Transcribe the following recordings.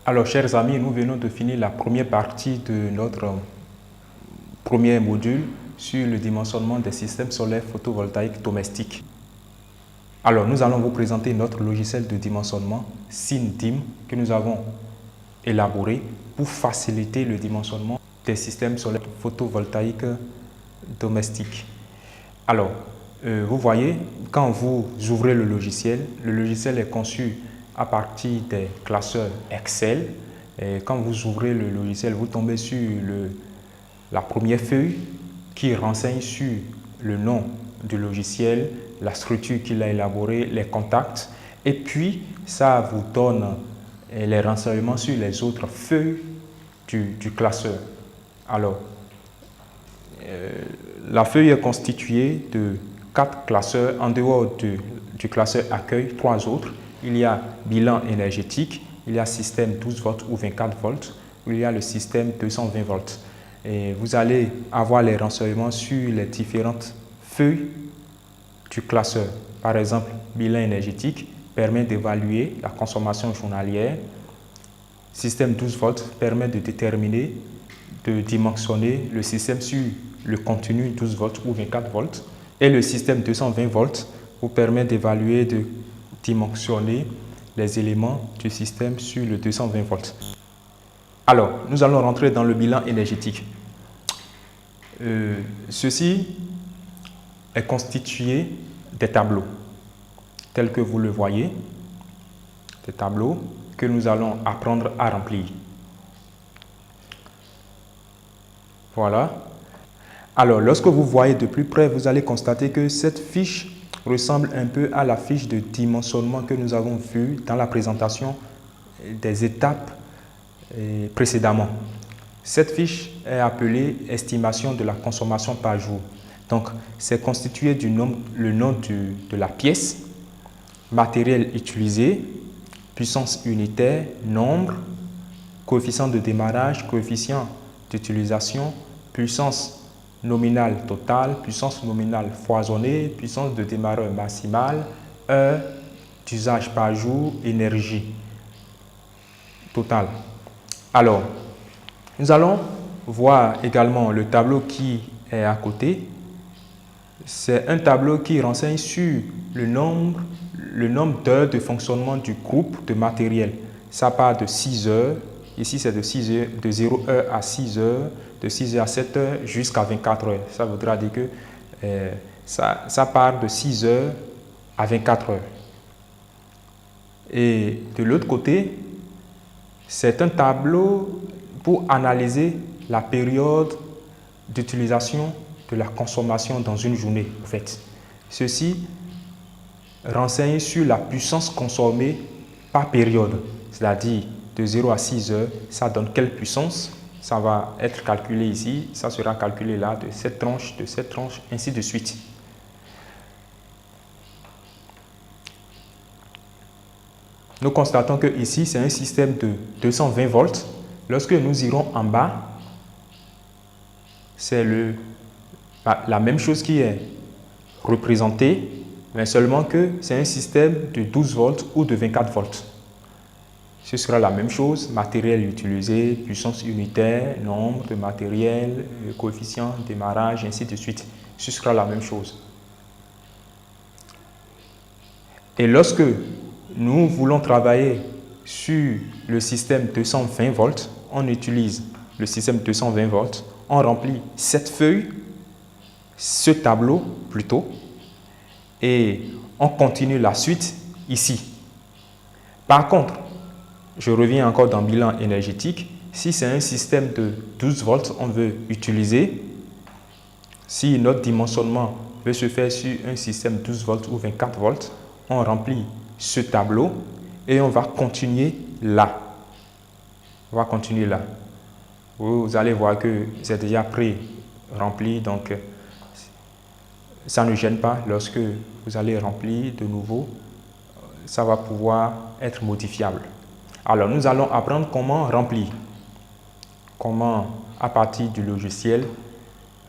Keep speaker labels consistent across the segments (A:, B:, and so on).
A: Alors, chers amis, nous venons de finir la première partie de notre premier module sur le dimensionnement des systèmes solaires photovoltaïques domestiques. Alors, nous allons vous présenter notre logiciel de dimensionnement SynDim que nous avons élaboré pour faciliter le dimensionnement des systèmes solaires photovoltaïques domestiques. Alors, vous voyez, quand vous ouvrez le logiciel est conçu à partir des classeurs Excel. Et quand vous ouvrez le logiciel, vous tombez sur la première feuille qui renseigne sur le nom du logiciel, la structure qu'il a élaborée, les contacts. Et puis, ça vous donne les renseignements sur les autres feuilles du classeur. Alors, la feuille est constituée de 4 classeurs. En dehors du classeur accueil, 3 autres. Il y a bilan énergétique, il y a système 12 volts ou 24 volts, il y a le système 220 volts. Et vous allez avoir les renseignements sur les différentes feuilles du classeur. Par exemple, bilan énergétique permet d'évaluer la consommation journalière. Système 12 volts permet de déterminer, de dimensionner le système sur le continu 12 volts ou 24 volts. Et le système 220 volts vous permet d'évaluer, de dimensionner les éléments du système sur le 220 volts. Alors, nous allons rentrer dans le bilan énergétique. Ceci est constitué des tableaux, tels que vous le voyez, des tableaux que nous allons apprendre à remplir. Voilà. Alors, lorsque vous voyez de plus près, vous allez constater que cette fiche ressemble un peu à la fiche de dimensionnement que nous avons vue dans la présentation des étapes précédemment. Cette fiche est appelée estimation de la consommation par jour. Donc, c'est constitué du nom, le nom de la pièce, matériel utilisé, puissance unitaire, nombre, coefficient de démarrage, coefficient d'utilisation, puissance nominale totale, puissance nominale foisonnée, puissance de démarreur maximale, heure d'usage par jour, énergie totale. Alors, nous allons voir également le tableau qui est à côté. C'est un tableau qui renseigne sur le nombre d'heures de fonctionnement du groupe de matériel. Ça part de 6 heures. Ici, c'est de 0 heure à 6 heures, de 6 heures à 7 heures jusqu'à 24 heures. Ça voudra dire que ça part de 6 heures à 24 heures. Et de l'autre côté, c'est un tableau pour analyser la période d'utilisation de la consommation dans une journée. En fait, ceci renseigne sur la puissance consommée par période, c'est-à-dire de 0 à 6 heures, ça donne quelle puissance? Ça va être calculé ici, ça sera calculé là, de cette tranche, ainsi de suite. Nous constatons que ici, c'est un système de 220 volts. Lorsque nous irons en bas, c'est la même chose qui est représentée, mais seulement que c'est un système de 12 volts ou de 24 volts. Ce sera la même chose, matériel utilisé, puissance unitaire, nombre de matériel, coefficient, démarrage, ainsi de suite. Ce sera la même chose. Et lorsque nous voulons travailler sur le système 220 volts, on utilise le système 220 volts, on remplit cette feuille, ce tableau plutôt, et on continue la suite ici. Par contre, je reviens encore dans le bilan énergétique. Si c'est un système de 12 volts, on veut utiliser. Si notre dimensionnement veut se faire sur un système 12 volts ou 24 volts, on remplit ce tableau et on va continuer là. On va continuer là. Vous allez voir que c'est déjà pré-rempli, donc ça ne gêne pas. Lorsque vous allez remplir de nouveau, ça va pouvoir être modifiable. Alors, nous allons apprendre comment remplir, comment, à partir du logiciel,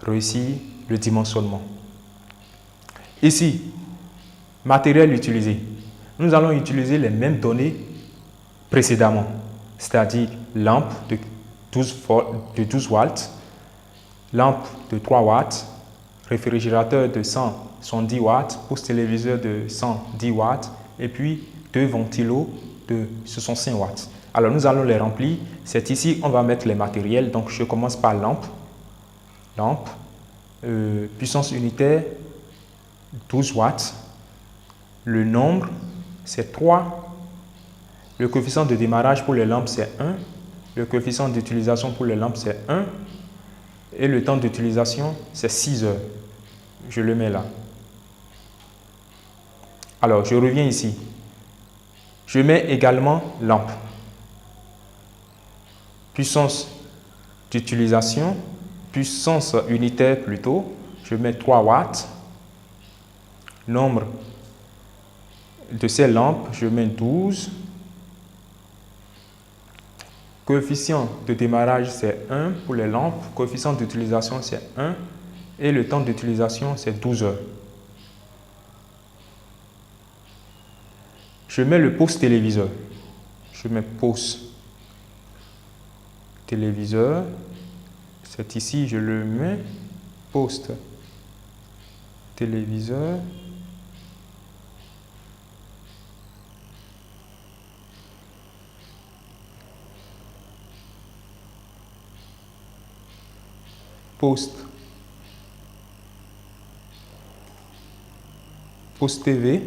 A: réussir le dimensionnement. Ici, matériel utilisé. Nous allons utiliser les mêmes données précédemment. c'est-à-dire lampe de 12 watts, lampe de 3 watts, réfrigérateur de 110 watts, pouce téléviseur de 110 watts et puis 2 ventilos de 65 watts. Alors nous allons les remplir. C'est ici on va mettre les matériels. Donc je commence par lampe. Puissance unitaire 12 watts. Le nombre c'est 3. Le coefficient de démarrage pour les lampes c'est 1. Le coefficient d'utilisation pour les lampes c'est 1. Et le temps d'utilisation c'est 6 heures. Je le mets là. Alors je reviens ici. Je mets également lampe. Puissance d'utilisation, puissance unitaire plutôt, je mets 3 watts. Nombre de ces lampes, je mets 12. Coefficient de démarrage, c'est 1 pour les lampes. Coefficient d'utilisation, c'est 1. Et le temps d'utilisation, c'est 12 heures. Je mets le poste téléviseur. Je mets poste téléviseur. C'est ici, je le mets. Poste téléviseur. Poste TV.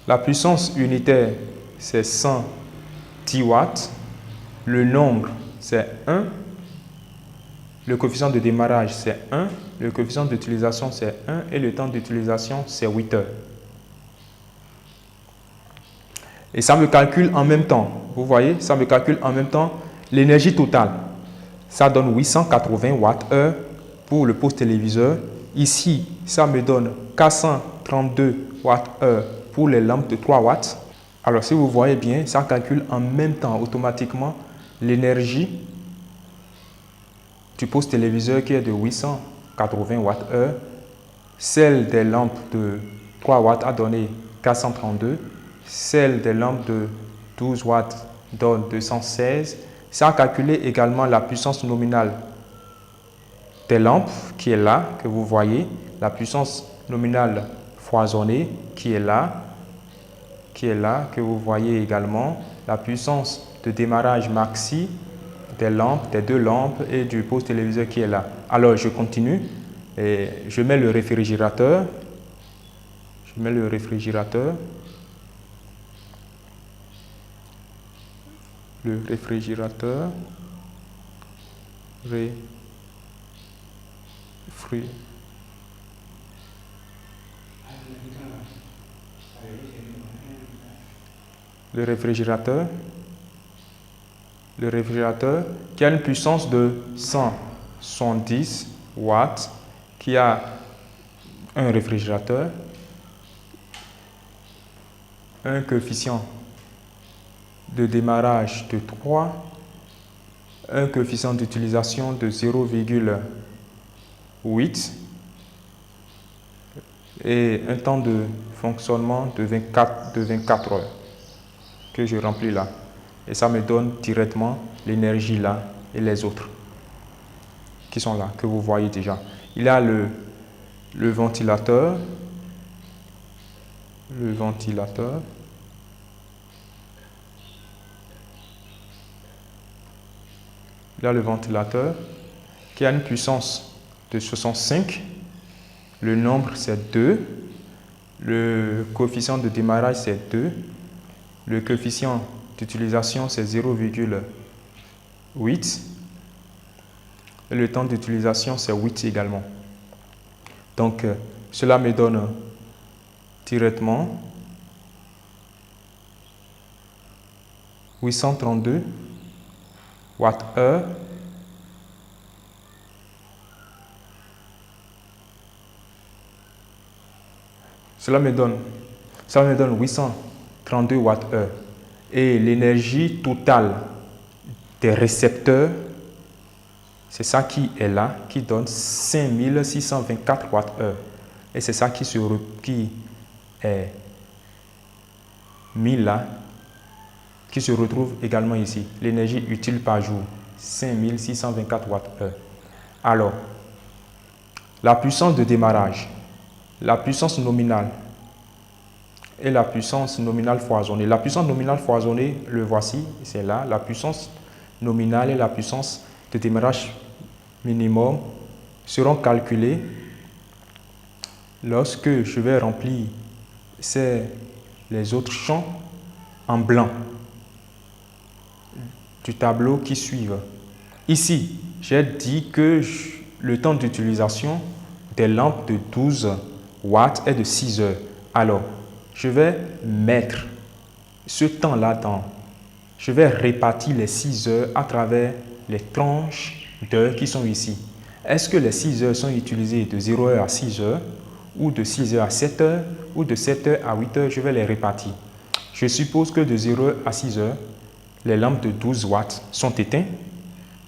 A: La puissance unitaire, c'est 110 watts. Le nombre, c'est 1. Le coefficient de démarrage, c'est 1. Le coefficient d'utilisation, c'est 1. Et le temps d'utilisation, c'est 8 heures. Et ça me calcule en même temps. Vous voyez, ça me calcule en même temps l'énergie totale. Ça donne 880 Wh pour le poste téléviseur. Ici, ça me donne 432 Wh pour les lampes de 3 watts. Alors, si vous voyez bien, ça calcule en même temps automatiquement l'énergie du poste téléviseur qui est de 880 Wh. Celle des lampes de 3 watts a donné 432. Celle des lampes de 12 watts donne 216. Ça a calculé également la puissance nominale des lampes qui est là, que vous voyez. La puissance nominale foisonnée qui est là, que vous voyez également. La puissance de démarrage maxi des lampes, des 2 lampes et du poste téléviseur qui est là. Alors, je continue et je mets le réfrigérateur. Je mets le réfrigérateur. Le réfrigérateur. Le réfrigérateur qui a une puissance de 110 watts, qui a un réfrigérateur, un coefficient de démarrage de 3, un coefficient d'utilisation de 0,8 et un temps de fonctionnement de 24 heures que je remplis là. Et ça me donne directement l'énergie là et les autres qui sont là, que vous voyez déjà. Il y a le ventilateur. Le ventilateur. Il y a le ventilateur qui a une puissance de 65. Le nombre, c'est 2. Le coefficient de démarrage, c'est 2. Le coefficient d'utilisation, c'est 0,8. Et le temps d'utilisation, c'est 8 également. Donc, cela me donne directement 832 Wh. Cela me donne 832 Wh. Et l'énergie totale des récepteurs, c'est ça qui est là, qui donne 5624 Wh. Et c'est ça qui est mis là qui se retrouve également ici. L'énergie utile par jour, 5624 Wh. Alors, la puissance de démarrage, la puissance nominale et la puissance nominale foisonnée. La puissance nominale foisonnée, le voici, c'est là. La puissance nominale et la puissance de démarrage minimum seront calculées lorsque je vais remplir les autres champs en blanc du tableau qui suivent. Ici, j'ai dit que le temps d'utilisation des lampes de 12 watts est de 6 heures. Alors, je vais mettre ce temps-là dans. Je vais répartir les 6 heures à travers les tranches d'heures qui sont ici. Est-ce que les 6 heures sont utilisées de 0 heure à 6 heures ou de 6 heures à 7 heures ou de 7 heures à 8 heures? Je vais les répartir. Je suppose que de 0 heure à 6 heures, les lampes de 12 watts sont éteintes.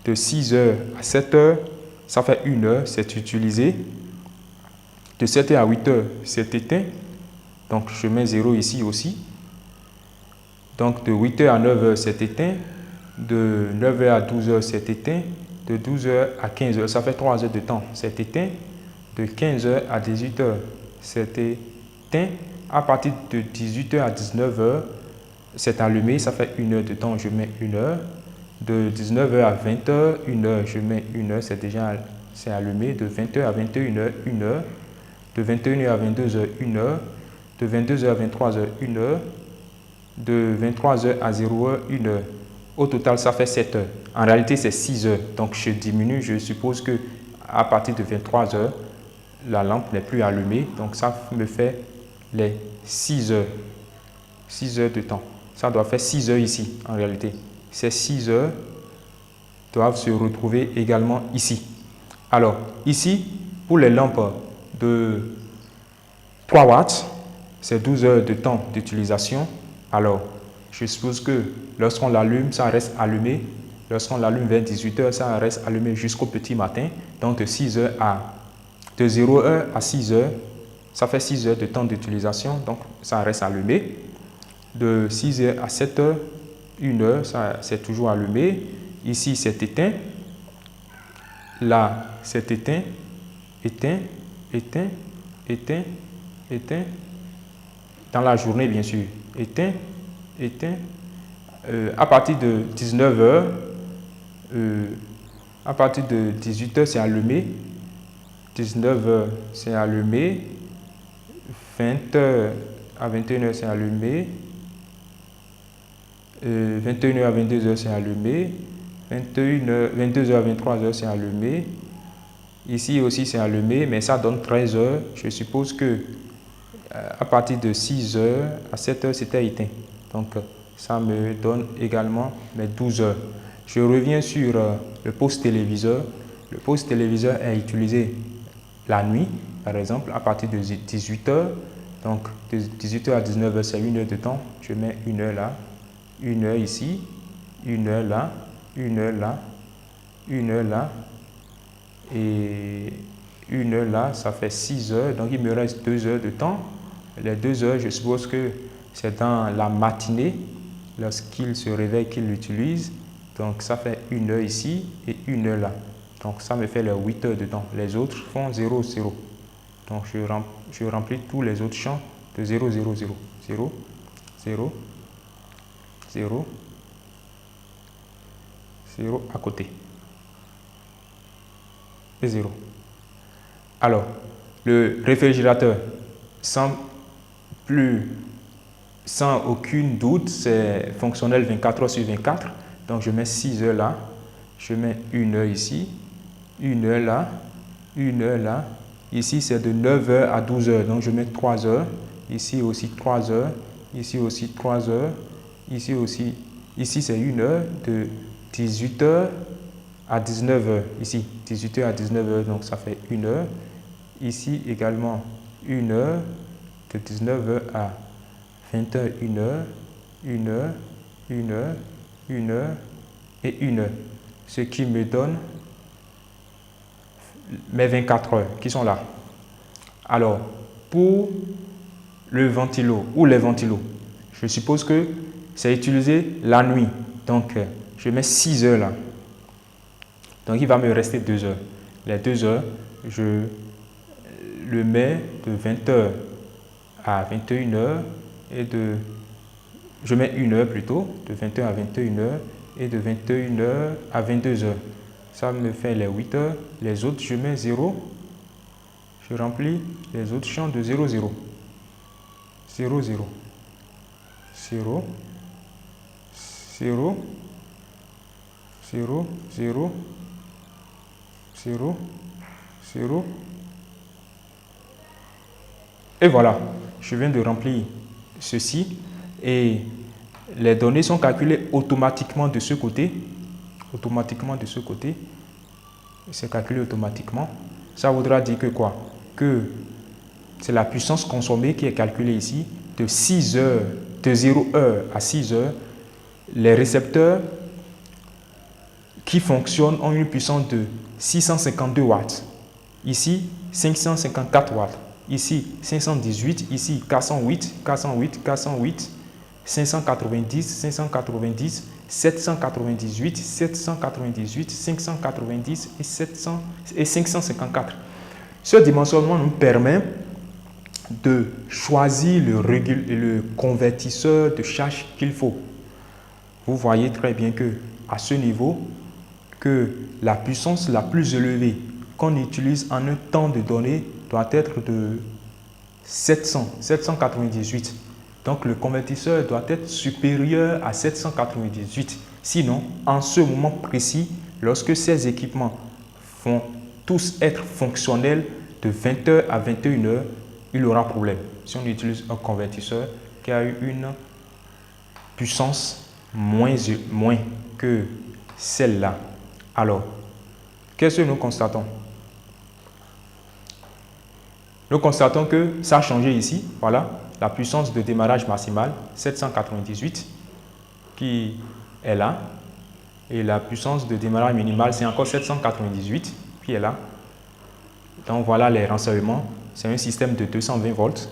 A: De 6 heures à 7 heures, ça fait 1 heure, c'est utilisé. De 7 heures à 8 heures, c'est éteint. Donc, je mets 0 ici aussi. Donc, de 8 heures à 9 heures, c'est éteint. De 9 heures à 12 heures, c'est éteint. De 12 heures à 15 heures, ça fait 3 heures de temps, c'est éteint. De 15 heures à 18 heures, c'est éteint. À partir de 18 heures à 19 heures, c'est allumé, ça fait 1 heure de temps, je mets 1 heure. De 19 heures à 20 heures, 1 heure, je mets 1 heure, c'est allumé. De 20 heures à 21 heures, 1 heure. De 21 heures à 22 heures, 1 heure. De 22 heures à 23 heures, 1 heure. De 23 heures à 0 heure, 1 heure. Au total, ça fait 7 heures. En réalité, c'est 6 heures. Donc, je diminue. Je suppose que à partir de 23 heures, la lampe n'est plus allumée. Donc, ça me fait les 6 heures. 6 heures de temps. Ça doit faire 6 heures ici, en réalité. Ces 6 heures doivent se retrouver également ici. Alors, ici, pour les lampes de 3 watts, c'est 12 heures de temps d'utilisation. Alors, je suppose que lorsqu'on l'allume, ça reste allumé. Lorsqu'on l'allume vers 18 heures, ça reste allumé jusqu'au petit matin. Donc, de 0 heure à 6 heures, ça fait 6 heures de temps d'utilisation. Donc, ça reste allumé. De 6 heures à 7 heures, 1 heure, c'est toujours allumé. Ici, c'est éteint. Là, c'est éteint, éteint, éteint, éteint, éteint. Dans la journée, bien sûr. Éteint, éteint. À partir de 19 heures, à partir de 18 heures, c'est allumé. 19 heures, c'est allumé. 20 heures à 21 heures, c'est allumé. 21 heures à 22 heures, c'est allumé. 22 heures à 23 heures, c'est allumé. Ici aussi, c'est allumé, mais ça donne 13 heures. Je suppose que à partir de 6 heures à 7 heures, c'était éteint. Donc, ça me donne également mes 12 heures. Je reviens sur le poste téléviseur. Le poste téléviseur est utilisé la nuit, par exemple, à partir de 18 heures. Donc, de 18 heures à 19 heures, c'est 1 heure de temps. Je mets 1 heure là, 1 heure ici, 1 heure là, 1 heure là, 1 heure là, et 1 heure là, ça fait 6 heures. Donc, il me reste 2 heures de temps. Les 2 heures, je suppose que c'est dans la matinée, lorsqu'il se réveille, qu'il l'utilise. Donc, ça fait 1 heure ici et 1 heure là. Donc, ça me fait les 8 heures de temps. Les autres font 0, 0. Donc, je remplis tous les autres champs de 0, 0, 0. 0, 0, 0, 0 à côté. Et 0. Alors, le réfrigérateur, sans aucun doute, c'est fonctionnel 24 heures sur 24. Donc, je mets 6 heures là. Je mets 1 heure ici. 1 heure là. 1 heure là. Ici, c'est de 9 heures à 12 heures. Donc, je mets 3 heures. Ici aussi 3 heures. Ici aussi 3 heures. Ici aussi. Ici, c'est 1 heure de 18 heures à 19 heures. Ici, 18 heures à 19 heures. Donc, ça fait 1 heure. Ici également 1 heure. De 19 heures à 20 heures, 1 heure. 1 heure. 1 heure. 1 heure. Et 1 heure. Ce qui me donne mes 24 heures qui sont là. Alors, pour le ventilo ou les ventilos, je suppose que c'est utilisé la nuit. Donc, je mets 6 heures là. Donc, il va me rester 2 heures. Les 2 heures, je le mets de 20 heures à 21 heures et je mets 1 heure plutôt, de 20 heures à 21 heures et de 21 heures à 22 heures. Ça me fait les 8 heures. Les autres, je mets 0. Je remplis les autres champs de 0, 0. 0, 0. 0. 0. 0, 0. 0. 0. Et voilà, je viens de remplir ceci et les données sont calculées automatiquement de ce côté. Automatiquement de ce côté. C'est calculé automatiquement. Ça voudra dire que quoi? Que c'est la puissance consommée qui est calculée ici de 6 heures, de 0 heure à 6 heures. Les récepteurs qui fonctionnent ont une puissance de 652 watts. Ici, 554 watts. Ici, 518. Ici, 408, 408, 408, 590, 590, 798, 798, 590 et 700 et 554. Ce dimensionnement nous permet de choisir le convertisseur de charge qu'il faut. Vous voyez très bien que à ce niveau, que la puissance la plus élevée qu'on utilise en un temps de données doit être de 798. Donc le convertisseur doit être supérieur à 798. Sinon, en ce moment précis, lorsque ces équipements vont tous être fonctionnels de 20 heures à 21 heures, il aura problème. Si on utilise un convertisseur qui a eu une puissance moins que celle-là. Alors, qu'est-ce que nous constatons? Nous constatons que ça a changé ici. Voilà, la puissance de démarrage maximale, 798, qui est là. Et la puissance de démarrage minimale, c'est encore 798, qui est là. Donc voilà les renseignements. C'est un système de 220 volts.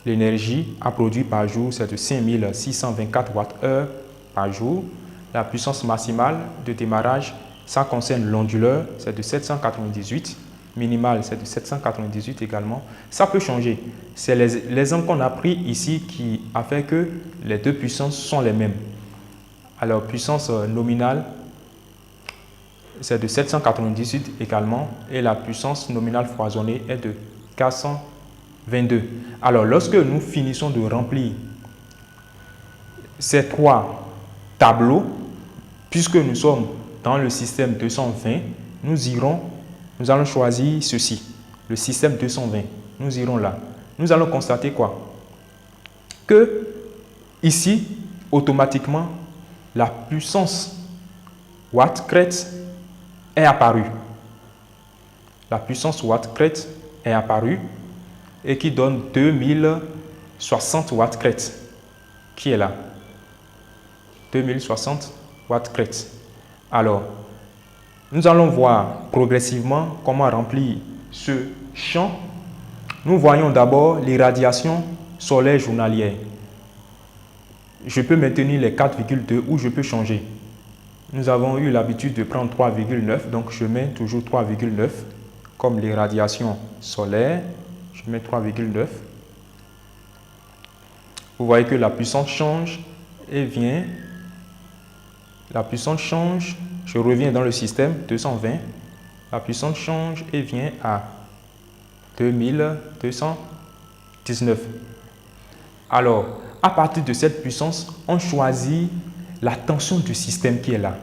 A: L'énergie à produire par jour, c'est de 5624 Wh par jour. La puissance maximale de démarrage, ça concerne l'onduleur, c'est de 798. Minimale, c'est de 798 également. Ça peut changer. C'est l'exemple qu'on a pris ici qui a fait que les deux puissances sont les mêmes. Alors, puissance nominale, c'est de 798 également. Et la puissance nominale foisonnée est de 422. Alors, lorsque nous finissons de remplir ces trois tableaux, puisque nous sommes dans le système 220, nous allons choisir ceci, le système 220. Nous irons là. Nous allons constater quoi? Que ici, automatiquement, la puissance Watt-crête est apparue. La puissance Watt-crête est apparue et qui donne 2060 Watt-crête, qui est là. 2060 Watt-crête. Alors, nous allons voir progressivement comment remplir ce champ. Nous voyons d'abord l'irradiation solaire journalière. Je peux maintenir les 4,2 ou je peux changer. Nous avons eu l'habitude de prendre 3,9, donc je mets toujours 3,9 comme l'irradiation solaire. Je mets 3,9. Vous voyez que la puissance change et vient. La puissance change. Je reviens dans le système 220. La puissance change et vient à 2219. Alors, à partir de cette puissance, on choisit la tension du système qui est là.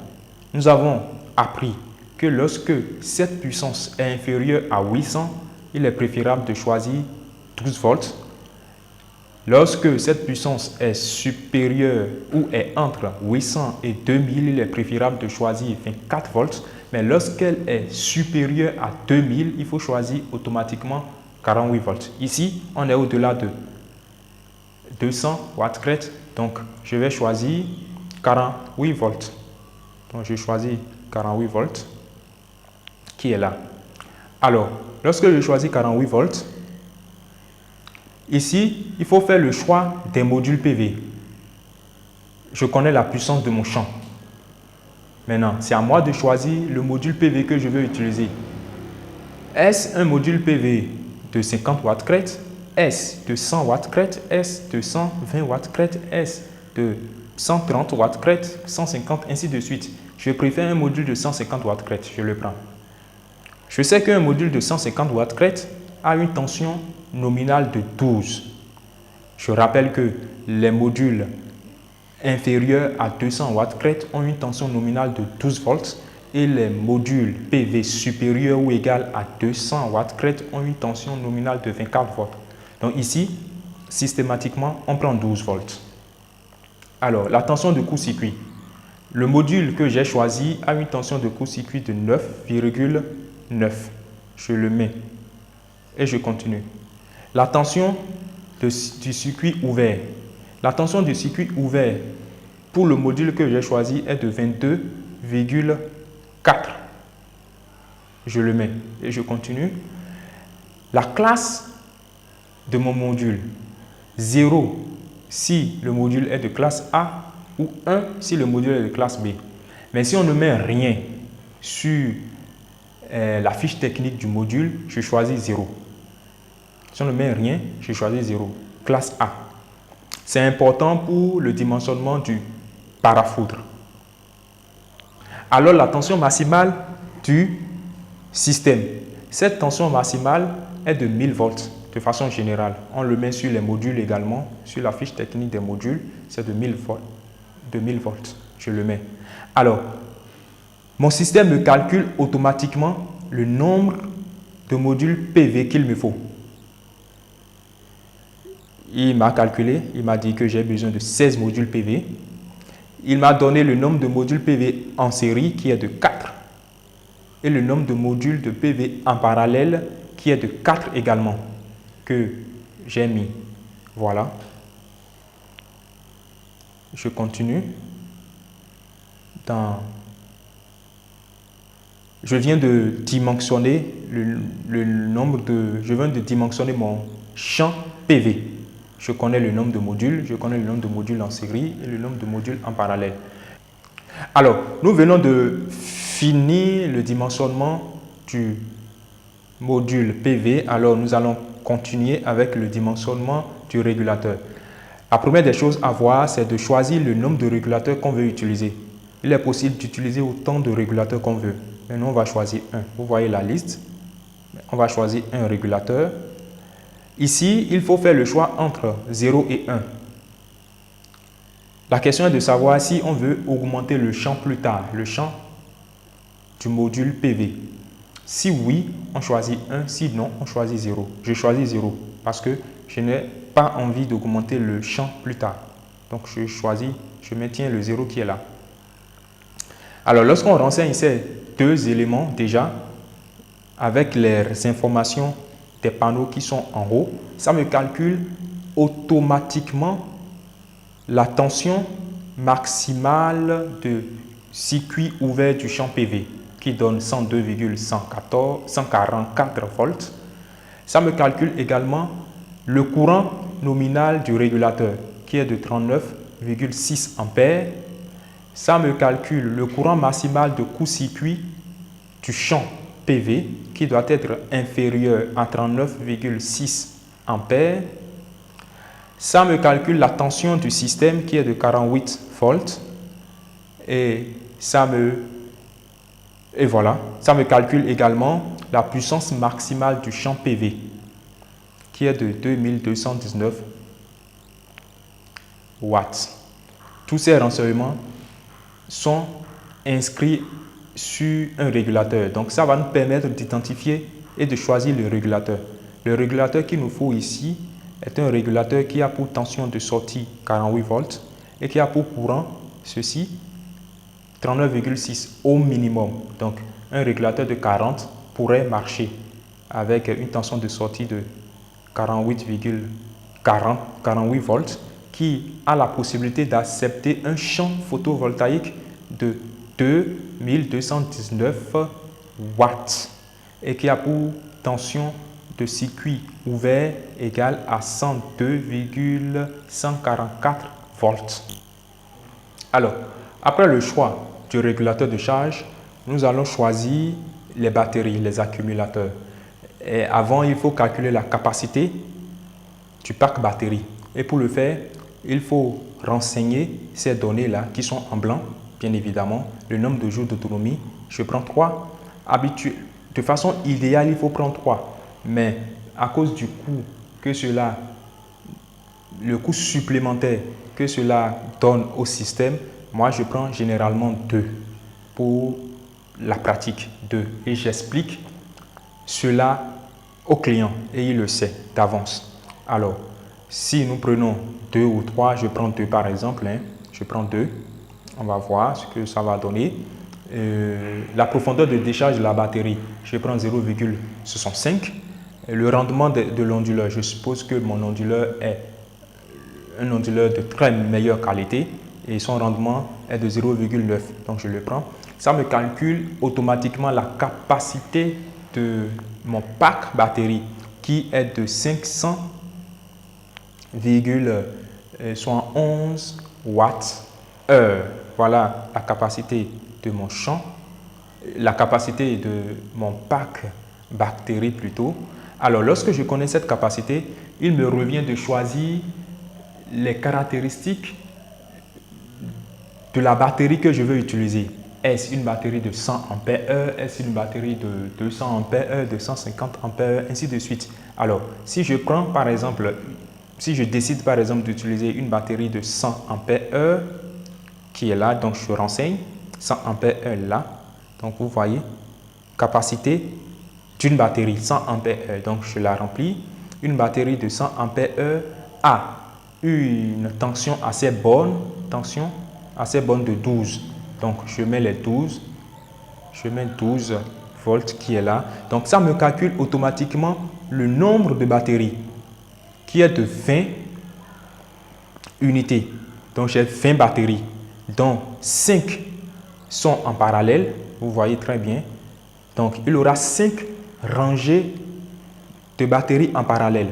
A: Nous avons appris que lorsque cette puissance est inférieure à 800, il est préférable de choisir 12 volts. Lorsque cette puissance est supérieure ou est entre 800 et 2000, il est préférable de choisir 24 volts. Mais lorsqu'elle est supérieure à 2000, il faut choisir automatiquement 48 volts. Ici, on est au-delà de 200 Watt-crête. Donc, je vais choisir 48 volts. Donc, je choisis 48 volts qui est là. Alors, lorsque je choisis 48 volts, ici, il faut faire le choix des modules PV. je connais la puissance de mon champ. Maintenant, c'est à moi de choisir le module PV que je veux utiliser. Est-ce un module PV de 50 watts crête? Est-ce de 100 watts crête? Est-ce de 120 watts crête? Est-ce de 130 watts crête? 150, ainsi de suite. Je préfère un module de 150 watts crête, je le prends. Je sais qu'un module de 150 watts crête a une tension nominale de 12. Je rappelle que les modules inférieurs à 200 watts crête ont une tension nominale de 12 volts et les modules PV supérieurs ou égales à 200 watts crête ont une tension nominale de 24 volts. Donc ici, systématiquement, on prend 12 volts. Alors, la tension de court-circuit. Le module que j'ai choisi a une tension de court-circuit de 9,9. Je le mets et je continue. La tension du circuit ouvert. La tension du circuit ouvert pour le module que j'ai choisi est de 22,4. Je le mets et je continue. La classe de mon module, 0 si le module est de classe A ou 1 si le module est de classe B. Mais si on ne met rien sur la fiche technique du module, je choisis 0. Si on ne met rien, je choisis 0. Classe A. C'est important pour le dimensionnement du parafoudre. Alors la tension maximale du système. Cette tension maximale est de 1000 volts de façon générale. On le met sur les modules également. Sur la fiche technique des modules, c'est de 1000 volts. Je le mets. Alors, mon système me calcule automatiquement le nombre de modules PV qu'il me faut. Il m'a calculé, il m'a dit que j'ai besoin de 16 modules PV. Il m'a donné le nombre de modules PV en série qui est de 4 et le nombre de modules de PV en parallèle qui est de 4 également que j'ai mis. Voilà. Je continue. Je viens de dimensionner le nombre de... Je viens de dimensionner mon champ PV. Je connais le nombre de modules, je connais le nombre de modules en série et le nombre de modules en parallèle. Alors, nous venons de finir le dimensionnement du module PV. Alors, nous allons continuer avec le dimensionnement du régulateur. La première des choses à voir, c'est de choisir le nombre de régulateurs qu'on veut utiliser. Il est possible d'utiliser autant de régulateurs qu'on veut. Mais nous, on va choisir un. Vous voyez la liste. On va choisir un régulateur. Ici, il faut faire le choix entre 0 et 1. La question est de savoir si on veut augmenter le champ plus tard, le champ du module PV. Si oui, on choisit 1, si non, on choisit 0. Je choisis 0 parce que je n'ai pas envie d'augmenter le champ plus tard. Donc, je maintiens le 0 qui est là. Alors, lorsqu'on renseigne ces deux éléments déjà, avec les informations des panneaux qui sont en haut, ça me calcule automatiquement la tension maximale de circuit ouvert du champ PV qui donne 102,144 volts. Ça me calcule également le courant nominal du régulateur qui est de 39,6 ampères. Ça me calcule le courant maximal de court-circuit du champ PV qui doit être inférieur à 39,6 ampères. Ça me calcule la tension du système qui est de 48 volts. Et voilà, ça me calcule également la puissance maximale du champ PV qui est de 2219 watts. Tous ces renseignements sont inscrits sur un régulateur. Donc, ça va nous permettre d'identifier et de choisir le régulateur. Le régulateur qu'il nous faut ici est un régulateur qui a pour tension de sortie 48 volts et qui a pour courant, ceci, 39,6 au minimum. Donc, un régulateur de 40 pourrait marcher avec une tension de sortie de 48 volts qui a la possibilité d'accepter un champ photovoltaïque de 2219 watts et qui a pour tension de circuit ouvert égale à 102,144 volts. Alors, après le choix du régulateur de charge, nous allons choisir les batteries, les accumulateurs. Et avant, il faut calculer la capacité du pack batterie. Et pour le faire, il faut renseigner ces données-là qui sont en blanc, bien évidemment, le nombre de jours d'autonomie. Je prends 3. De façon idéale, il faut prendre 3. Mais à cause du coût que cela, le coût supplémentaire que cela donne au système, moi je prends généralement 2 pour la pratique 2. Et j'explique cela au client et il le sait d'avance. Alors, si nous prenons 2 ou 3, je prends 2 par exemple, je prends 2, on va voir ce que ça va donner. La profondeur de décharge de la batterie, je prends 0,65. Le rendement de l'onduleur, je suppose que mon onduleur est un onduleur de très meilleure qualité et son rendement est de 0,9. Donc je le prends. Ça me calcule automatiquement la capacité de mon pack batterie qui est de 500,11 watts heure. Voilà la capacité de mon champ, la capacité de mon pack batterie plutôt. Alors lorsque je connais cette capacité, il me revient de choisir les caractéristiques de la batterie que je veux utiliser. Est-ce une batterie de 100 ampères, est-ce une batterie de 200 ampères, de 150 ampères, ainsi de suite. Alors, si je prends par exemple, si je décide par exemple d'utiliser une batterie de 100 ampères qui est là, donc je renseigne 100 ampères là. Donc vous voyez, capacité d'une batterie 100 ampères, donc je la remplis. Une batterie de 100 ampères a une tension assez bonne, de 12. Donc je mets les 12, je mets 12 volts qui est là. Donc ça me calcule automatiquement le nombre de batteries qui est de 20 unités. Donc j'ai 20 batteries, dont 5 sont en parallèle, vous voyez très bien. Donc il y aura 5 rangées de batteries en parallèle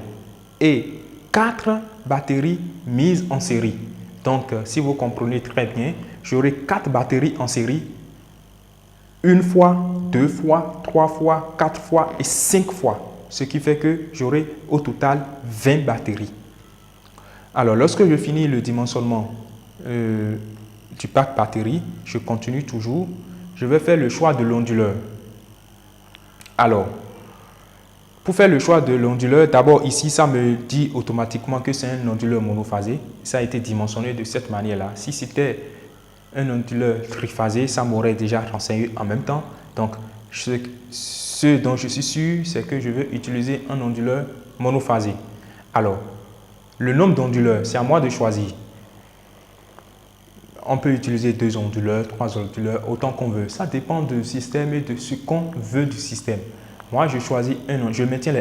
A: et 4 batteries mises en série. Donc, si vous comprenez très bien, j'aurai 4 batteries en série, une fois, 2 fois, 3 fois, 4 fois et 5 fois. Ce qui fait que j'aurai au total 20 batteries. Alors, lorsque je finis le dimensionnement du pack batterie, je continue toujours. Je vais faire le choix de l'onduleur. Alors, pour faire le choix de l'onduleur, d'abord ici, ça me dit automatiquement que c'est un onduleur monophasé. Ça a été dimensionné de cette manière-là. Si c'était un onduleur triphasé, ça m'aurait déjà renseigné en même temps. Donc, ce dont je suis sûr, c'est que je vais utiliser un onduleur monophasé. Alors, le nombre d'onduleurs, c'est à moi de choisir. On peut utiliser 2 onduleurs, 3 onduleurs, autant qu'on veut. Ça dépend du système et de ce qu'on veut du système. Moi, je choisis je maintiens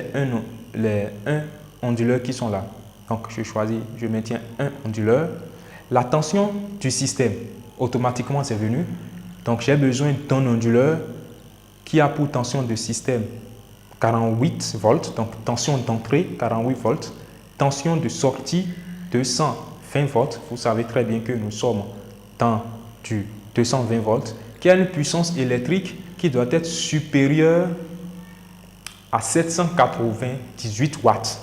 A: les 1 onduleurs qui sont là. Donc, je maintiens un onduleur. La tension du système, automatiquement, c'est venu. Donc, j'ai besoin d'un onduleur qui a pour tension de système 48 volts. Donc, tension d'entrée, 48 volts. Tension de sortie, 220 volts. Vous savez très bien que nous sommes dans du 220 volts, qui a une puissance électrique qui doit être supérieure à 798 watts.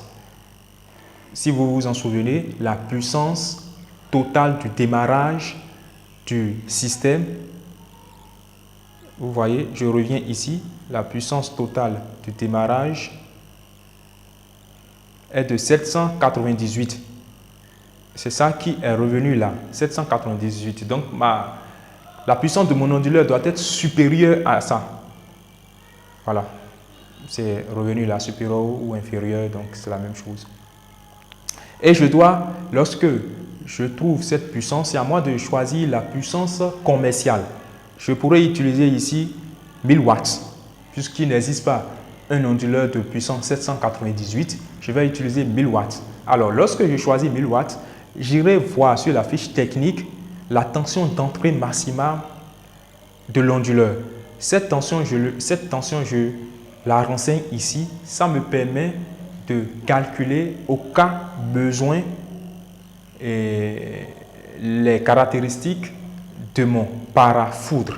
A: Si vous vous en souvenez, la puissance totale du démarrage du système, vous voyez, je reviens ici, la puissance totale du démarrage est de 798. C'est ça qui est revenu là, 798. Donc, la puissance de mon onduleur doit être supérieure à ça. Voilà. C'est revenu là, supérieur ou inférieur, donc c'est la même chose. Et je dois, lorsque je trouve cette puissance, c'est à moi de choisir la puissance commerciale. Je pourrais utiliser ici 1000 watts, puisqu'il n'existe pas un onduleur de puissance 798, je vais utiliser 1000 watts. Alors, lorsque je choisis 1000 watts, j'irai voir sur la fiche technique la tension d'entrée maximale de l'onduleur. Cette tension, je la renseigne ici. Ça me permet de calculer au cas besoin les caractéristiques de mon parafoudre.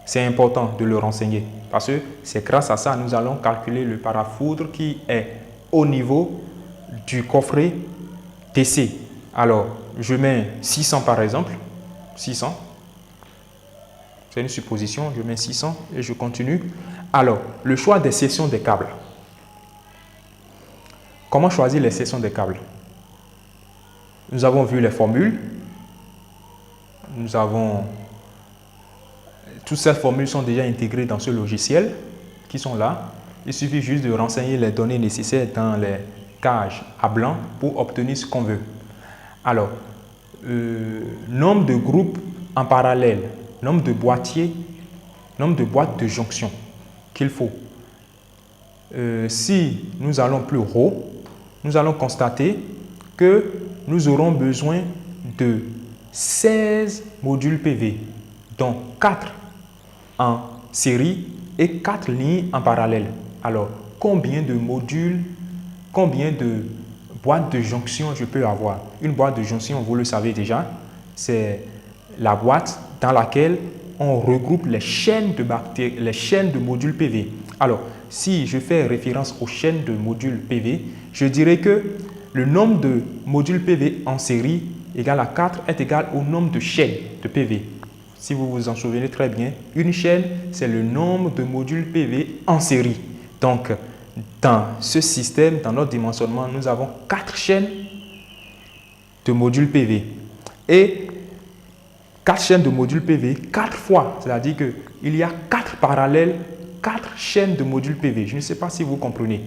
A: C'est important de le renseigner parce que c'est grâce à ça que nous allons calculer le parafoudre qui est au niveau du coffret DC. Alors, je mets 600 par exemple, 600. C'est une supposition, je mets 600 et je continue. Alors, le choix des sections des câbles. Comment choisir les sections des câbles? Nous avons vu les formules. Toutes ces formules sont déjà intégrées dans ce logiciel qui sont là. Il suffit juste de renseigner les données nécessaires dans les cages à blanc pour obtenir ce qu'on veut. Alors, nombre de groupes en parallèle, nombre de boîtiers, nombre de boîtes de jonction qu'il faut. Si nous allons plus haut, nous allons constater que nous aurons besoin de 16 modules PV, dont 4 en série et 4 lignes en parallèle. Alors, combien de modules, combien de boîtes de jonction je peux avoir? Une boîte de jonction, vous le savez déjà, c'est la boîte dans laquelle on regroupe les chaînes de modules PV. Alors, si je fais référence aux chaînes de modules PV, je dirais que le nombre de modules PV en série égal à 4 est égal au nombre de chaînes de PV. Si vous vous en souvenez très bien, une chaîne, c'est le nombre de modules PV en série. Donc, dans ce système, dans notre dimensionnement, nous avons 4 chaînes de modules PV. Et 4 chaînes de modules PV, 4 fois, c'est-à-dire qu'il y a 4 parallèles, 4 chaînes de modules PV. Je ne sais pas si vous comprenez.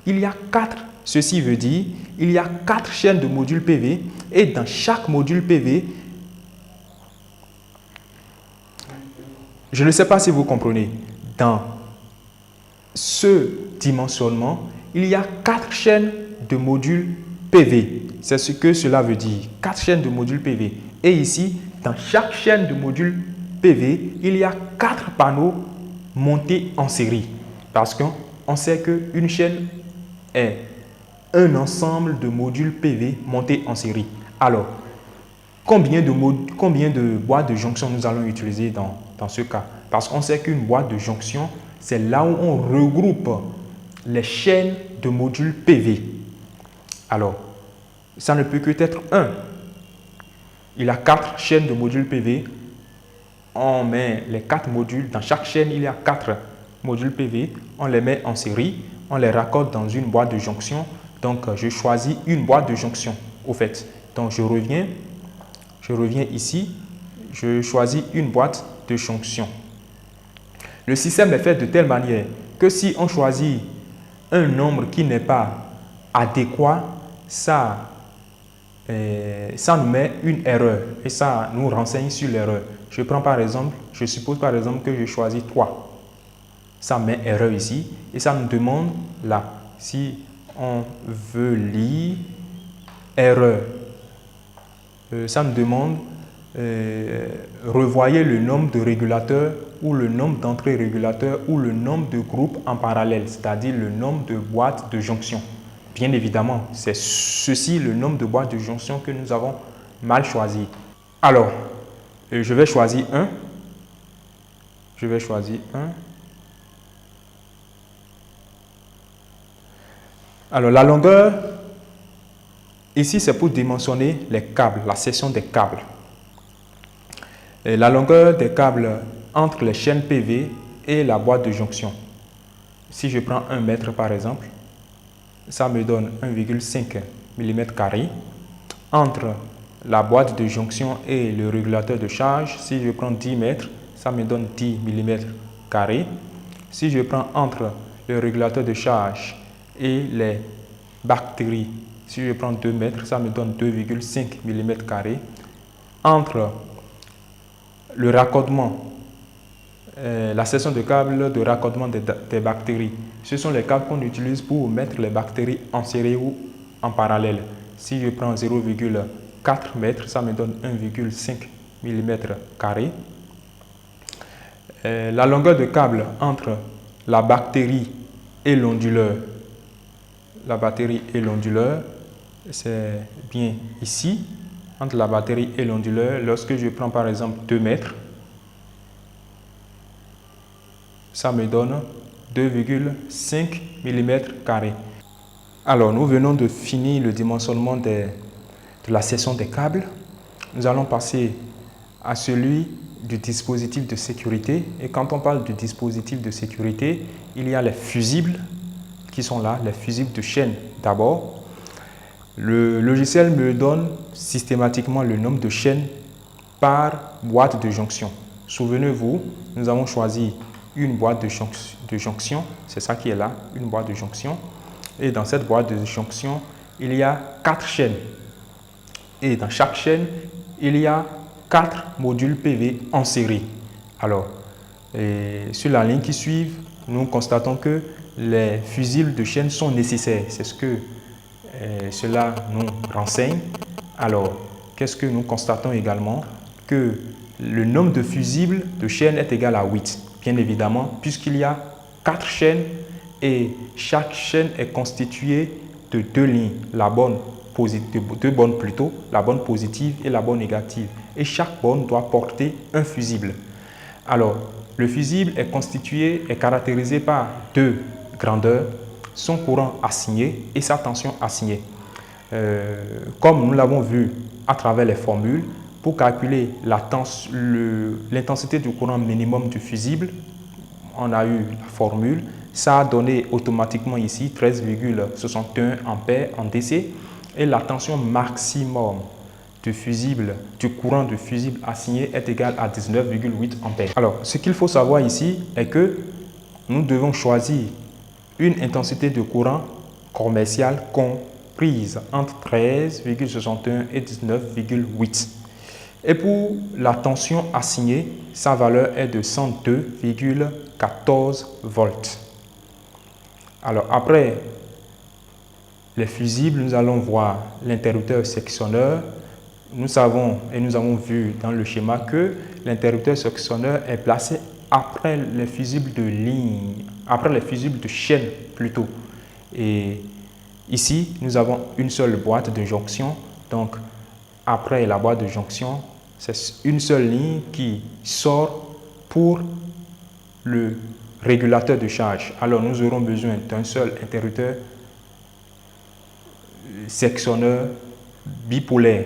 A: Il y a 4, ceci veut dire, il y a 4 chaînes de modules PV et dans chaque module PV, je ne sais pas si vous comprenez, dans ce dimensionnement, il y a 4 chaînes de modules PV. C'est ce que cela veut dire, 4 chaînes de modules PV. Et ici, dans chaque chaîne de modules PV, il y a 4 panneaux montés en série. Parce qu'on sait qu'une chaîne est un ensemble de modules PV montés en série. Alors, combien de boîtes de jonction nous allons utiliser dans ce cas? Parce qu'on sait qu'une boîte de jonction, c'est là où on regroupe les chaînes de modules PV. Alors, ça ne peut que être 1. Il y a 4 chaînes de modules PV. On met les 4 modules. Dans chaque chaîne, il y a 4 modules PV. On les met en série. On les raccorde dans une boîte de jonction. Donc, je choisis une boîte de jonction, au fait. Donc, je reviens ici. Je choisis une boîte de jonction. Le système est fait de telle manière que si on choisit un nombre qui n'est pas adéquat, ça nous met une erreur et ça nous renseigne sur l'erreur. Je suppose par exemple que je choisis 3. Ça met erreur ici et ça nous demande là, si on veut lire erreur, ça nous demande revoyez le nombre de régulateurs ou le nombre d'entrées régulateurs ou le nombre de groupes en parallèle, c'est-à-dire le nombre de boîtes de jonction. Bien évidemment, c'est ceci le nombre de boîtes de jonction que nous avons mal choisi. Alors, je vais choisir 1. Je vais choisir 1. Alors, la longueur, ici, c'est pour dimensionner les câbles, la section des câbles. Et la longueur des câbles entre les chaînes PV et la boîte de jonction. Si je prends 1 mètre par exemple, ça me donne 1,5 mm². Entre la boîte de jonction et le régulateur de charge, si je prends 10 mètres, ça me donne 10 mm². Si je prends entre le régulateur de charge et les batteries, si je prends 2 mètres, ça me donne 2,5 mm². Entre le raccordement, la section de câble de raccordement des bactéries, ce sont les câbles qu'on utilise pour mettre les bactéries en série ou en parallèle. Si je prends 0,4 mètres, ça me donne 1,5 mm². La longueur de câble entre la bactérie et l'onduleur. La batterie et l'onduleur, c'est bien ici. Entre la batterie et l'onduleur, lorsque je prends par exemple 2 mètres, ça me donne 2,5 mm². Alors, nous venons de finir le dimensionnement de la section des câbles. Nous allons passer à celui du dispositif de sécurité. Et quand on parle du dispositif de sécurité, il y a les fusibles qui sont là, les fusibles de chaîne d'abord. Le logiciel me donne systématiquement le nombre de chaînes par boîte de jonction. Souvenez-vous, nous avons choisi une boîte de jonction, c'est ça qui est là, une boîte de jonction. Et dans cette boîte de jonction, il y a 4 chaînes. Et dans chaque chaîne, il y a 4 modules PV en série. Alors, sur la ligne qui suit, nous constatons que les fusibles de chaîne sont nécessaires. C'est ce que cela nous renseigne. Alors, qu'est-ce que nous constatons également? Que le nombre de fusibles de chaîne est égal à 8, bien évidemment, puisqu'il y a 4 chaînes et chaque chaîne est constituée de 2 lignes, la bonne positive, 2 bornes plutôt, la borne positive et la borne négative. Et chaque borne doit porter un fusible. Alors, le fusible est caractérisé par 2 grandeurs, son courant assigné et sa tension assignée. Comme nous l'avons vu à travers les formules, pour calculer l'intensité du courant minimum du fusible, on a eu la formule, ça a donné automatiquement ici 13,61 ampères en DC et la tension maximum du courant du fusible assigné est égale à 19,8 ampères. Alors, ce qu'il faut savoir ici est que nous devons choisir une intensité de courant commerciale comprise entre 13,61 et 19,8. Et pour la tension assignée, sa valeur est de 102,14 volts. Alors après les fusibles, nous allons voir l'interrupteur sectionneur. Nous avons vu dans le schéma que l'interrupteur sectionneur est placé après les fusibles de ligne, après les fusibles de chaîne plutôt. Et ici, nous avons une seule boîte de jonction. Donc, après la boîte de jonction, c'est une seule ligne qui sort pour le régulateur de charge. Alors, nous aurons besoin d'un seul interrupteur sectionneur bipolaire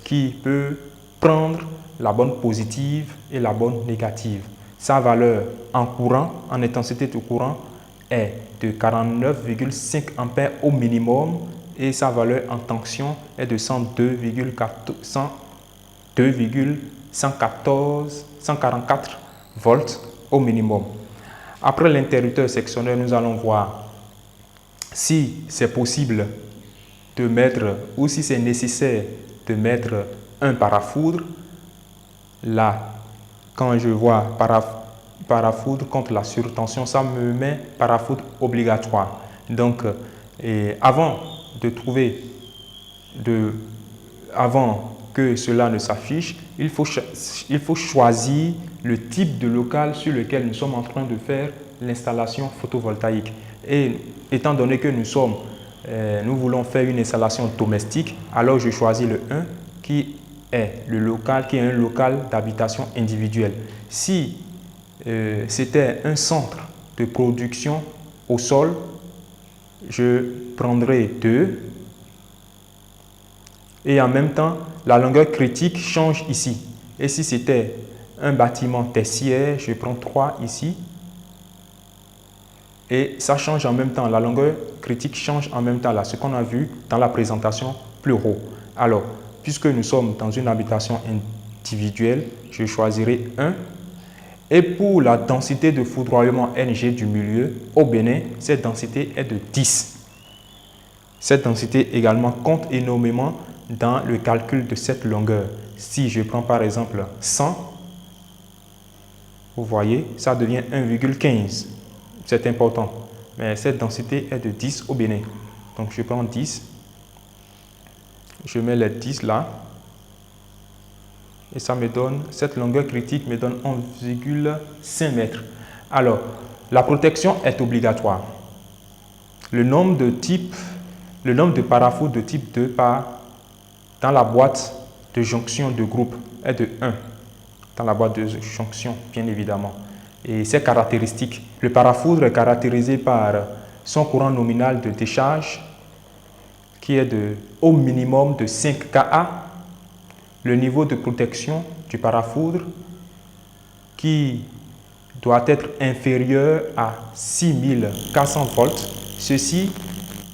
A: qui peut prendre la borne positive et la borne négative. Sa valeur en courant, en intensité de courant, est de 49,5 ampères au minimum et sa valeur en tension est de 102,144 volts au minimum. Après l'interrupteur sectionneur, nous allons voir si c'est possible de mettre ou si c'est nécessaire de mettre un parafoudre. Là, quand je vois parafoudre contre la surtension, ça me met parafoudre obligatoire. Donc, avant que cela ne s'affiche, il faut choisir le type de local sur lequel nous sommes en train de faire l'installation photovoltaïque. Et étant donné que nous voulons faire une installation domestique, alors je choisis le 1 qui est un local d'habitation individuelle. Si c'était un centre de production au sol, je prendrai 2. Et en même temps, la longueur critique change ici. Et si c'était un bâtiment tertiaire, je prends 3 ici. Et ça change en même temps. La longueur critique change en même temps. Là, ce qu'on a vu dans la présentation plus haut. Alors, puisque nous sommes dans une habitation individuelle, je choisirai 1. Et pour la densité de foudroiement NG du milieu, au Bénin, cette densité est de 10. Cette densité également compte énormément dans le calcul de cette longueur. Si je prends par exemple 100, vous voyez, ça devient 1,15. C'est important. Mais cette densité est de 10 au Bénin. Donc je prends 10. Je mets les 10 là. Et ça me donne, cette longueur critique me donne 11,5 mètres. Alors, la protection est obligatoire. Le nombre de parafoudres de type 2 dans la boîte de jonction de groupe est de 1. Dans la boîte de jonction, bien évidemment. et ses caractéristiques. Le parafoudre est caractérisé par son courant nominal de décharge qui est au minimum de 5 kA, le niveau de protection du parafoudre qui doit être inférieur à 6400 volts. Ceci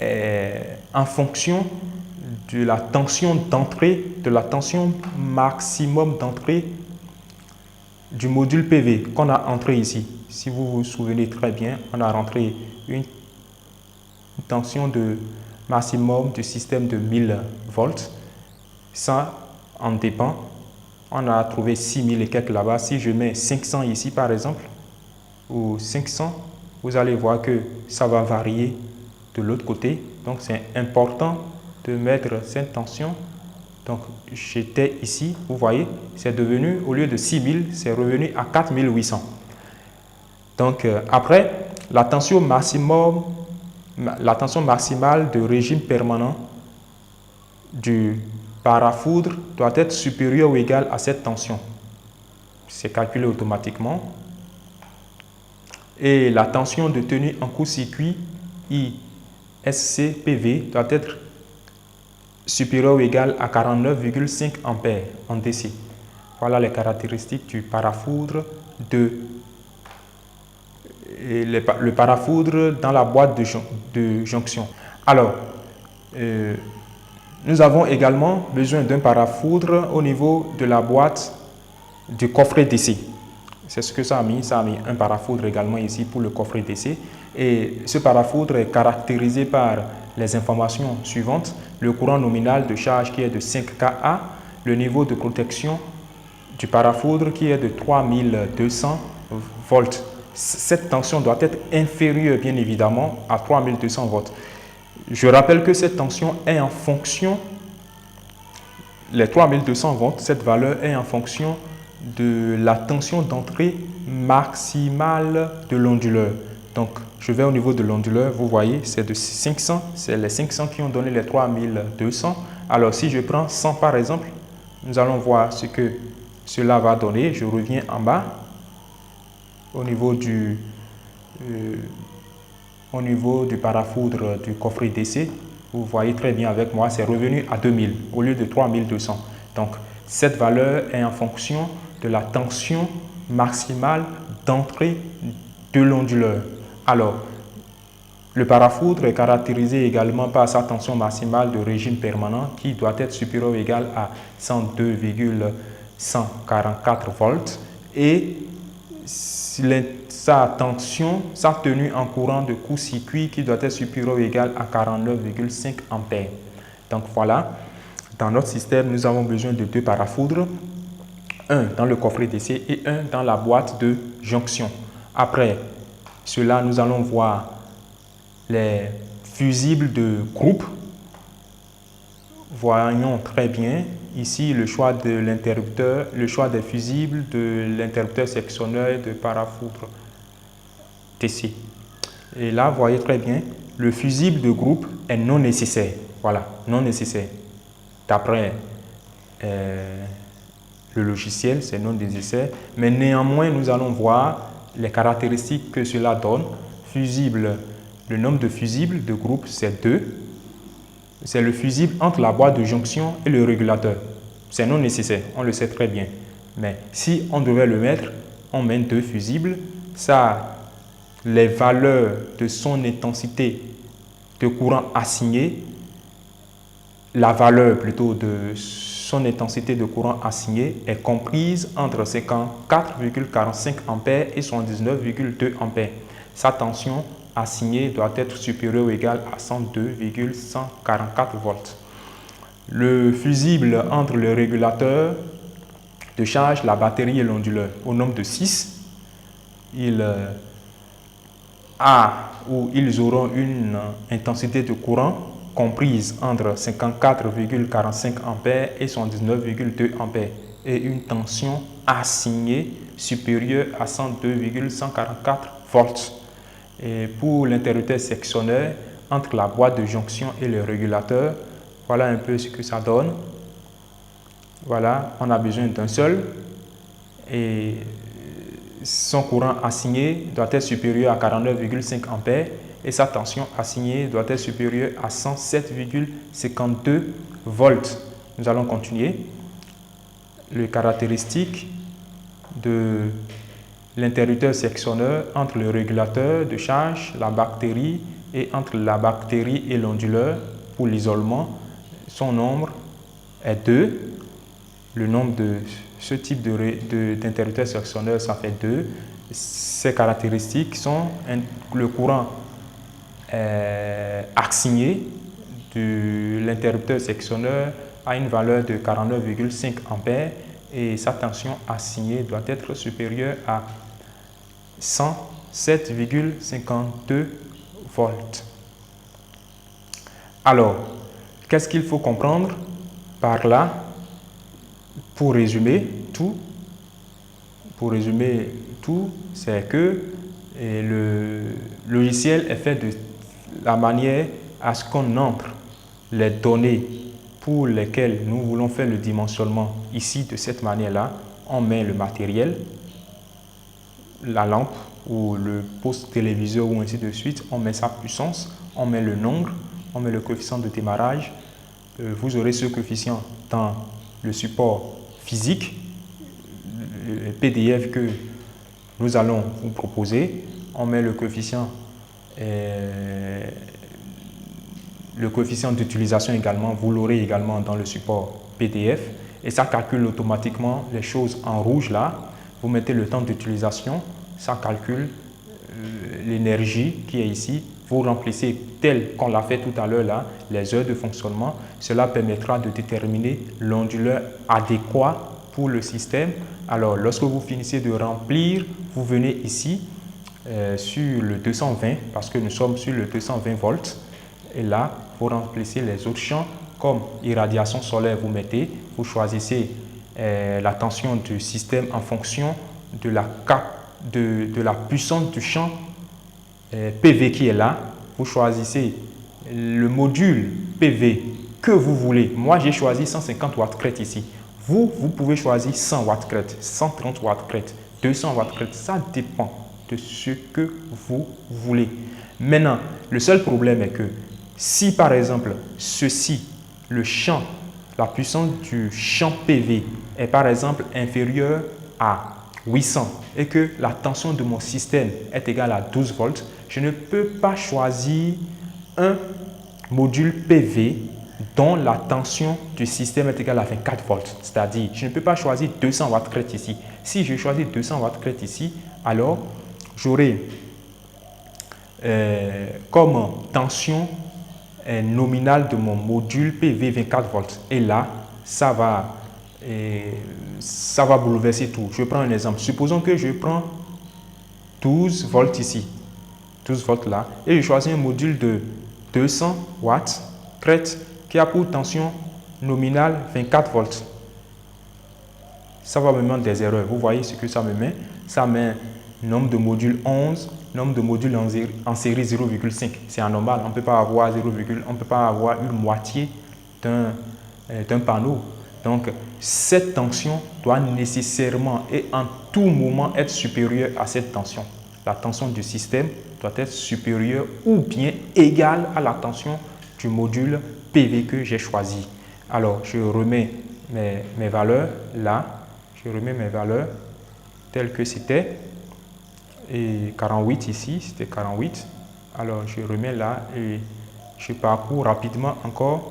A: est en fonction de la tension d'entrée, de la tension maximum d'entrée du module PV qu'on a entré ici. Si vous vous souvenez très bien, on a rentré une tension de maximum du système de 1000 volts. Ça en dépend. On a trouvé 6000 et quelques là-bas. Si je mets 500 ici par exemple, ou 500, vous allez voir que ça va varier de l'autre côté. Donc c'est important de mettre cette tension. Donc j'étais ici, vous voyez, c'est devenu, au lieu de 6000, c'est revenu à 4800. Donc après, la tension maximale de régime permanent du parafoudre doit être supérieure ou égale à cette tension. C'est calculé automatiquement. Et la tension de tenue en court-circuit ISCPV doit être supérieure ou égale à 49,5 ampères en DC. Voilà les caractéristiques du parafoudre le parafoudre dans la boîte de jonction. Alors, nous avons également besoin d'un parafoudre au niveau de la boîte du coffret DC. C'est ce que ça a mis. Ça a mis un parafoudre également ici pour le coffret DC. Et ce parafoudre est caractérisé par les informations suivantes. Le courant nominal de charge qui est de 5 kA, le niveau de protection du parafoudre qui est de 3200 volts. Cette tension doit être inférieure, bien évidemment, à 3200 volts. Je rappelle que cette tension est en fonction, les 3200 volts, cette valeur est en fonction de la tension d'entrée maximale de l'onduleur. Donc, je vais au niveau de l'onduleur, vous voyez, c'est de 500, c'est les 500 qui ont donné les 3200. Alors, si je prends 100 par exemple, nous allons voir ce que cela va donner. Je reviens en bas, au niveau du parafoudre du coffret DC. Vous voyez très bien avec moi, c'est revenu à 2000 au lieu de 3200. Donc, cette valeur est en fonction de la tension maximale d'entrée de l'onduleur. Alors, le parafoudre est caractérisé également par sa tension maximale de régime permanent qui doit être supérieure ou égale à 102,144 volts et sa tension, sa tenue en courant de court-circuit qui doit être supérieure ou égale à 49,5 ampères. Donc voilà, dans notre système, nous avons besoin de deux parafoudres, un dans le coffret DC et un dans la boîte de jonction. Après cela, nous allons voir les fusibles de groupe. Voyons très bien ici le choix de l'interrupteur, le choix des fusibles, de l'interrupteur sectionneur et de parafoudre DC. Et là, vous voyez très bien, le fusible de groupe est non nécessaire. Voilà, non nécessaire. D'après le logiciel, c'est non nécessaire. Mais néanmoins, nous allons voir les caractéristiques que cela donne. Fusible, le nombre de fusibles de groupe, c'est 2. C'est le fusible entre la boîte de jonction et le régulateur. C'est non nécessaire, on le sait très bien. Mais si on devait le mettre, on met 2 fusibles. Ça, les valeurs de son intensité de courant assigné, la valeur plutôt de son intensité de courant assigné est comprise entre 54,45 ampères et 79,2 ampères. Sa tension assignée doit être supérieure ou égale à 102,144 volts. Le fusible entre le régulateur de charge, la batterie et l'onduleur, au nombre de 6, ils auront une intensité de courant comprise entre 54,45 ampères et 119,2 ampères et une tension assignée supérieure à 102,144 volts. Et pour l'interrupteur sectionneur, entre la boîte de jonction et le régulateur, voilà un peu ce que ça donne. Voilà, on a besoin d'un seul. Et son courant assigné doit être supérieur à 49,5 ampères et sa tension assignée doit être supérieure à 107,52 volts. Nous allons continuer. Les caractéristiques de l'interrupteur sectionneur entre le régulateur de charge, la bactérie et entre la bactérie et l'onduleur pour l'isolement. Son nombre est 2. Le nombre de ce type d'interrupteur sectionneur, ça fait 2. Ces caractéristiques sont le courant assigné de l'interrupteur sectionneur a une valeur de 49,5 ampères et sa tension assignée doit être supérieure à 107,52 volts. Alors, qu'est-ce qu'il faut comprendre par là? Pour résumer tout, c'est que le logiciel est fait de la manière à ce qu'on entre les données pour lesquelles nous voulons faire le dimensionnement ici de cette manière-là. On met le matériel, la lampe ou le poste téléviseur ou ainsi de suite, on met sa puissance, on met le nombre, on met le coefficient de démarrage. Vous aurez ce coefficient dans le support physique, le PDF que nous allons vous proposer. On met le coefficient d'utilisation également, vous l'aurez également dans le support PDF et ça calcule automatiquement les choses en rouge là. Vous mettez le temps d'utilisation, ça calcule l'énergie qui est ici. Vous remplissez tel qu'on l'a fait tout à l'heure là, les heures de fonctionnement. Cela permettra de déterminer l'onduleur adéquat pour le système. Alors, lorsque vous finissez de remplir, vous venez ici sur le 220 parce que nous sommes sur le 220 volts. Et là, vous remplissez les autres champs comme irradiation solaire, vous mettez, vous choisissez la tension du système en fonction de la puissance du champ PV qui est là. Vous choisissez le module PV que vous voulez. Moi, j'ai choisi 150 watts crête ici. Vous pouvez choisir 100 watts crête, 130 watts crête, 200 watts crête. Ça dépend de ce que vous voulez. Maintenant, le seul problème est que si par exemple, le champ, la puissance du champ PV est par exemple inférieure à 800 et que la tension de mon système est égale à 12 volts, je ne peux pas choisir un module PV dont la tension du système est égale à 24 volts. C'est-à-dire, je ne peux pas choisir 200 watts crête ici. Si je choisis 200 watts crête ici, alors j'aurai comme tension nominale de mon module PV 24 volts. Et là, ça va bouleverser tout. Je prends un exemple. Supposons que je prends 12 volts ici, 12 volts là, et je choisis un module de 200 watts crête qui a pour tension nominale 24 volts. Ça va me mettre des erreurs. Vous voyez ce que ça me met? Ça met nombre de modules 11, nombre de modules en série 0,5. C'est anormal. On ne peut pas avoir 0, on ne peut pas avoir une moitié d'un panneau. Donc, cette tension doit nécessairement et en tout moment être supérieure à cette tension. La tension du système doit être supérieure ou bien égale à la tension du module PV que j'ai choisi. Alors, je remets mes valeurs là. Je remets mes valeurs telles que c'était. Et 48 ici, c'était 48. Alors, je remets là et je parcours rapidement encore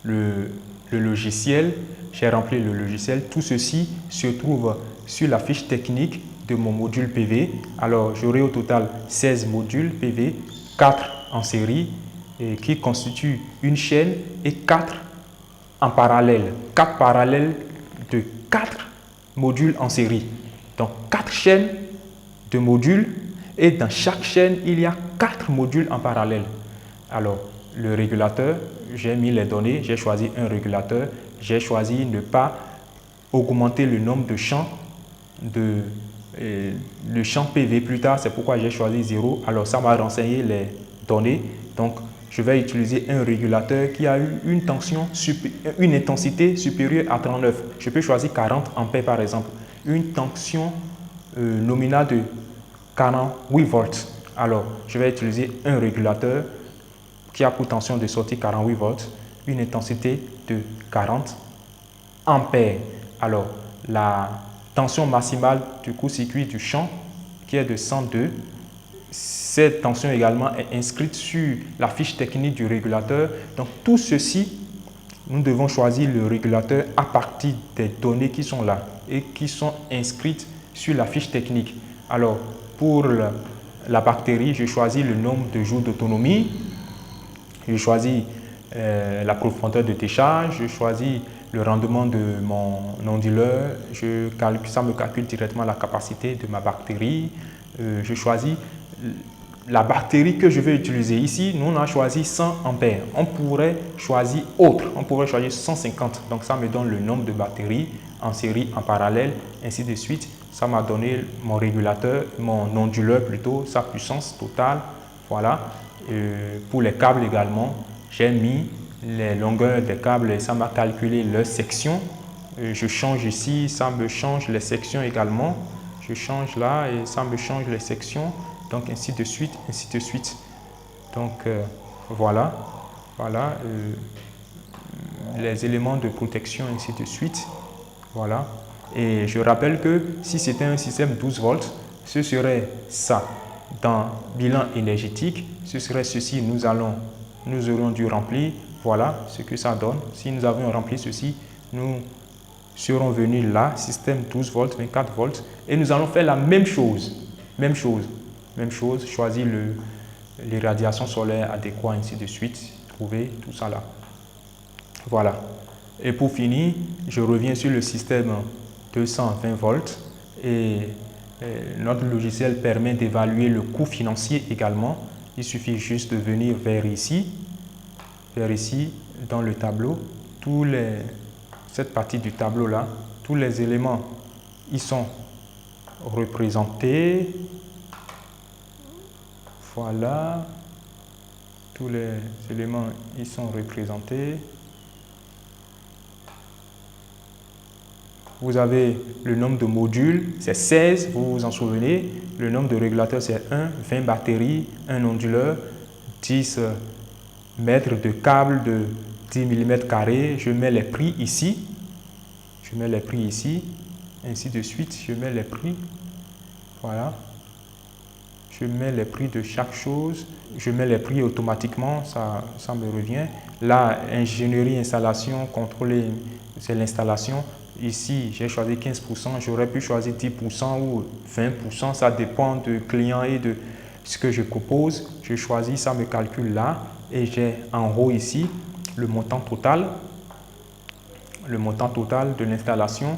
A: le logiciel. J'ai rempli le logiciel. Tout ceci se trouve sur la fiche technique de mon module PV. Alors, j'aurai au total 16 modules PV, 4 en série et qui constituent une chaîne et 4 en parallèle. 4 parallèles de 4 modules en série. Donc, 4 chaînes de modules et dans chaque chaîne, il y a 4 modules en parallèle. Alors, le régulateur, j'ai mis les données, j'ai choisi un régulateur, j'ai choisi ne pas augmenter le nombre de champs le champ PV plus tard, c'est pourquoi j'ai choisi 0. Alors, ça m'a renseigné les données. Donc, je vais utiliser un régulateur qui a eu une intensité supérieure à 39. Je peux choisir 40 ampères par exemple. Une tension nominal de 48 volts. Alors, je vais utiliser un régulateur qui a pour tension de sortie 48 volts, une intensité de 40 ampères. Alors, la tension maximale du court-circuit du champ qui est de 102. Cette tension également est inscrite sur la fiche technique du régulateur. Donc, tout ceci, nous devons choisir le régulateur à partir des données qui sont là et qui sont inscrites sur la fiche technique. Alors, pour la bactérie, je choisis le nombre de jours d'autonomie, je choisis la profondeur de décharge, je choisis le rendement de mon onduleur, ça me calcule directement la capacité de ma bactérie, je choisis la batterie que je vais utiliser. Ici, nous on a choisi 100 ampères. On pourrait choisir autre, on pourrait choisir 150. Donc ça me donne le nombre de batteries en série, en parallèle, ainsi de suite. Ça m'a donné mon régulateur, mon onduleur plutôt, sa puissance totale. Voilà. Pour les câbles également, j'ai mis les longueurs des câbles et ça m'a calculé leur section. Je change ici, ça me change les sections également. Je change là et ça me change les sections. Donc ainsi de suite, ainsi de suite. Donc voilà les éléments de protection, ainsi de suite. Voilà. Et je rappelle que si c'était un système 12 volts, ce serait ça. Dans bilan énergétique, ce serait ceci, nous aurions dû remplir. Voilà ce que ça donne. Si nous avions rempli ceci, nous serons venus là, système 12 volts, 24 volts, et nous allons faire la même chose. Même chose, choisir les radiations solaires adéquates, ainsi de suite, trouver tout ça là. Voilà. Et pour finir, je reviens sur le système 220 volts et notre logiciel permet d'évaluer le coût financier également. Il suffit juste de venir vers ici dans le tableau. Cette partie du tableau là, tous les éléments y sont représentés. Voilà, tous les éléments y sont représentés. Vous avez le nombre de modules, c'est 16, vous vous en souvenez. Le nombre de régulateurs, c'est 1, 20 batteries, un onduleur, 10 mètres de câble de 10 mm². Je mets les prix ici. Ainsi de suite, je mets les prix. Voilà. Je mets les prix de chaque chose. Je mets les prix automatiquement, ça me revient. Là, ingénierie, installation, contrôler, c'est l'installation. Ici, j'ai choisi 15%, j'aurais pu choisir 10% ou 20%, ça dépend du client et de ce que je propose. Je choisis, ça me calcule là et j'ai en haut ici le montant total de l'installation.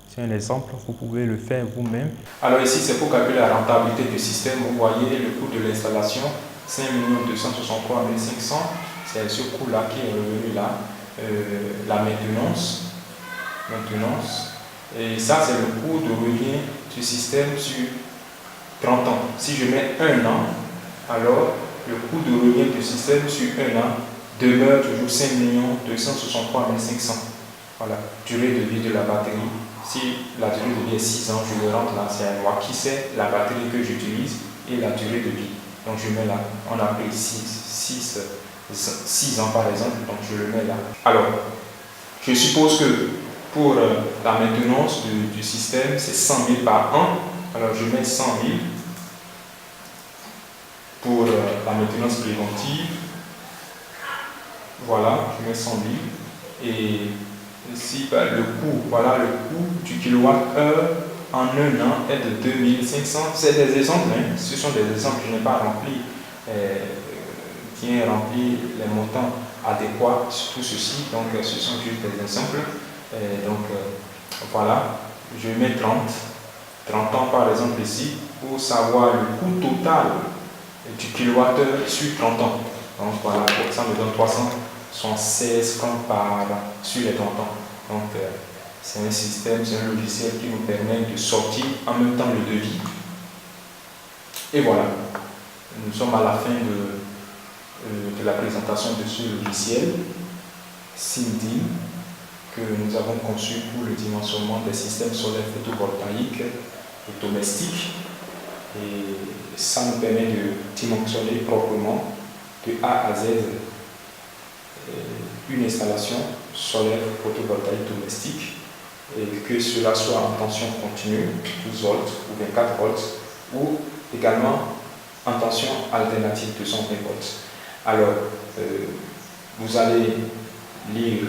A: C'est un exemple, vous pouvez le faire vous-même. Alors ici, c'est pour calculer la rentabilité du système. Vous voyez le coût de l'installation, 5 263 500. C'est ce coût-là qui est revenu là. La maintenance. Et ça, c'est le coût de revient du système sur 30 ans. Si je mets 1 an, alors le coût de revient du système sur 1 an demeure toujours 5 263 500. Voilà, durée de vie de la batterie. Si la durée de vie est 6 ans, je le rentre là, c'est un mois. Qui sait la batterie que j'utilise et la durée de vie. Donc je mets là, on a pris 6 ans par exemple, donc je le mets là. Alors, je suppose que pour la maintenance du système, c'est 100 000 par an. Alors je mets 100 000 pour la maintenance préventive. Voilà, je mets 100 000. Et ici, le coût du kilowattheure en 1 an est de 2500. C'est des exemples, hein. Ce sont des exemples, je n'ai pas rempli, bien rempli les montants adéquats sur tout ceci. Donc ce sont juste des exemples. Voilà, je mets 30 ans par exemple ici pour savoir le coût total du kilowattheure sur 30 ans. Donc voilà, ça me donne 316 francs sur les 30 ans. Donc c'est un système, c'est un logiciel qui nous permet de sortir en même temps le devis. Et voilà, nous sommes à la fin de la présentation de ce logiciel SIMDIM que nous avons conçu pour le dimensionnement des systèmes solaires photovoltaïques domestique et ça nous permet de dimensionner proprement de A à Z une installation solaire photovoltaïque domestique et que cela soit en tension continue, 12 volts ou 24 volts, ou également en tension alternative de 120 volts. Alors, vous allez lire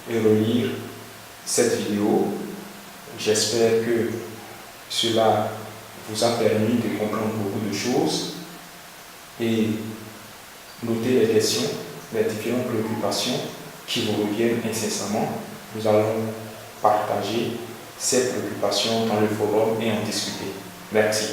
A: et relire cette vidéo. J'espère que cela vous a permis de comprendre beaucoup de choses et noter les questions, les différentes préoccupations qui vous reviennent incessamment. Nous allons partager ces préoccupations dans le forum et en discuter. Merci.